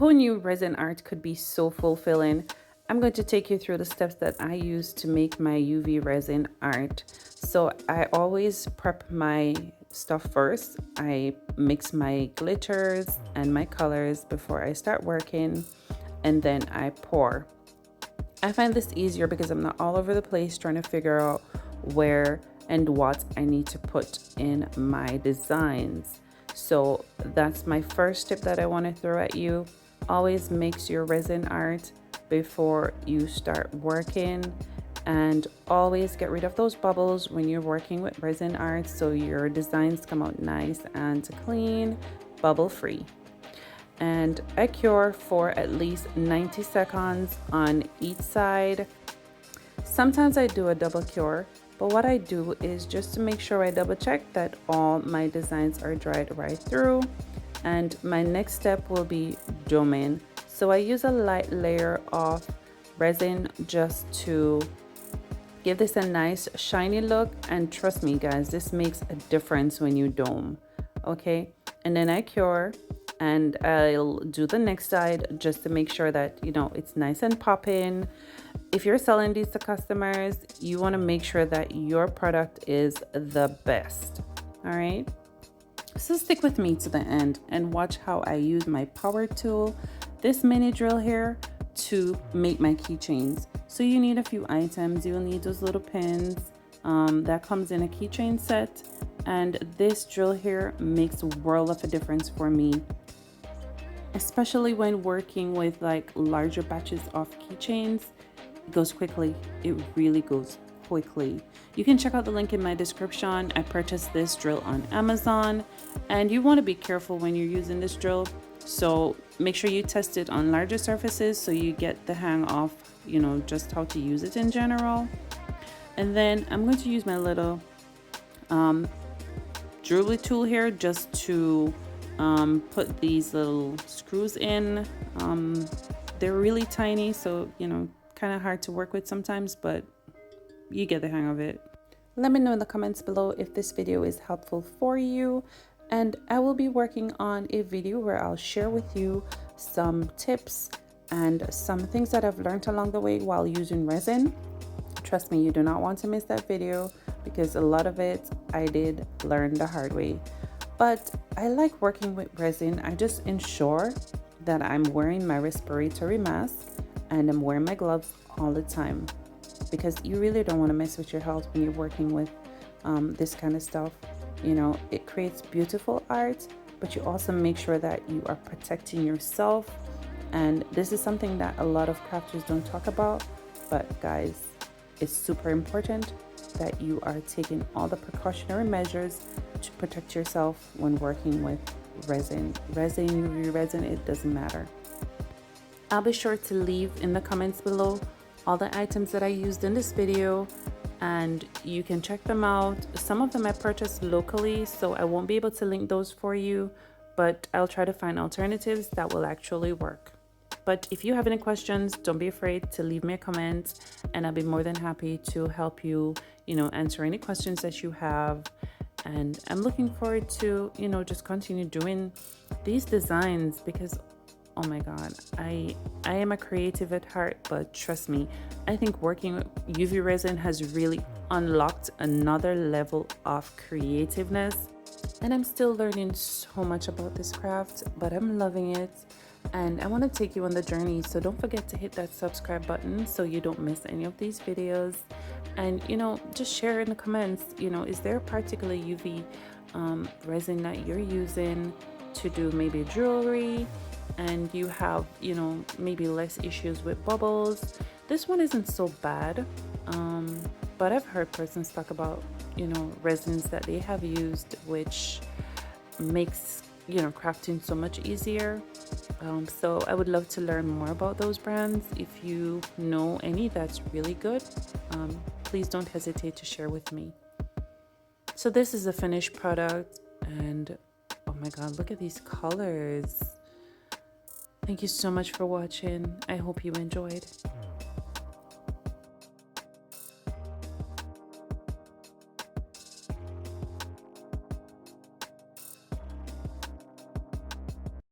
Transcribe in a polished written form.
Who knew resin art could be so fulfilling? I'm going to take you through the steps that I use to make my UV resin art. So I always prep my stuff first. I mix my glitters and my colors before I start working, and then I pour. I find this easier because I'm not all over the place trying to figure out where and what I need to put in my designs. So that's my first tip that I want to throw at you. Always mix your resin art before you start working, and always get rid of those bubbles when you're working with resin art so your designs come out nice and clean, bubble free. And I cure for at least 90 seconds on each side. Sometimes I do a double cure, but what I do is just to make sure I double check that all my designs are dried right through. And my next step will be doming. So I use a light layer of resin just to give this a nice shiny look, and trust me guys, this makes a difference when you dome. Okay, and then I cure, and I'll do the next side just to make sure that it's nice and popping. If you're selling these to customers, you want to make sure that your product is the best. All right, so stick with me to the end and watch how I use my power tool, this mini drill here, to make my keychains. So you need a few items. You'll need those little pins that comes in a keychain set, and this drill here makes a world of a difference for me, especially when working with like larger batches of keychains. It goes quickly. It really goes quickly. You can check out the link in my description. I purchased this drill on Amazon, and you want to be careful when you're using this drill. So make sure you test it on larger surfaces so you get the hang of just how to use it in general. And then I'm going to use my little jewelry tool here just to put these little screws in. They're really tiny, so kind of hard to work with sometimes, but you get the hang of it. Let me know in the comments below if this video is helpful for you, and I will be working on a video where I'll share with you some tips and some things that I've learned along the way while using resin. Trust me, you do not want to miss that video because a lot of it I did learn the hard way. But I like working with resin. I just ensure that I'm wearing my respiratory mask and I'm wearing my gloves all the time, because you really don't want to mess with your health when you're working with this kind of stuff. It creates beautiful art, but you also make sure that you are protecting yourself. And this is something that a lot of crafters don't talk about, but guys, it's super important that you are taking all the precautionary measures to protect yourself when working with resin, UV resin, it doesn't matter. I'll be sure to leave in the comments below all the items that I used in this video, and you can check them out. Some of them I purchased locally, so I won't be able to link those for you, but I'll try to find alternatives that will actually work. But if you have any questions, don't be afraid to leave me a comment, and I'll be more than happy to help you, answer any questions that you have. And I'm looking forward to, just continue doing these designs because, oh my God, I am a creative at heart, but trust me, I think working with UV resin has really unlocked another level of creativeness. And I'm still learning so much about this craft, but I'm loving it. And I want to take you on the journey, so don't forget to hit that subscribe button so you don't miss any of these videos. And just share in the comments, is there a particular UV resin that you're using to do maybe jewelry, and you have maybe less issues with bubbles? This one isn't so bad, but I've heard persons talk about resins that they have used, which makes crafting so much easier. So I would love to learn more about those brands. If you know any that's really good, please don't hesitate to share with me. So this is a finished product, and oh my God, look at these colors. Thank you so much for watching. I hope you enjoyed.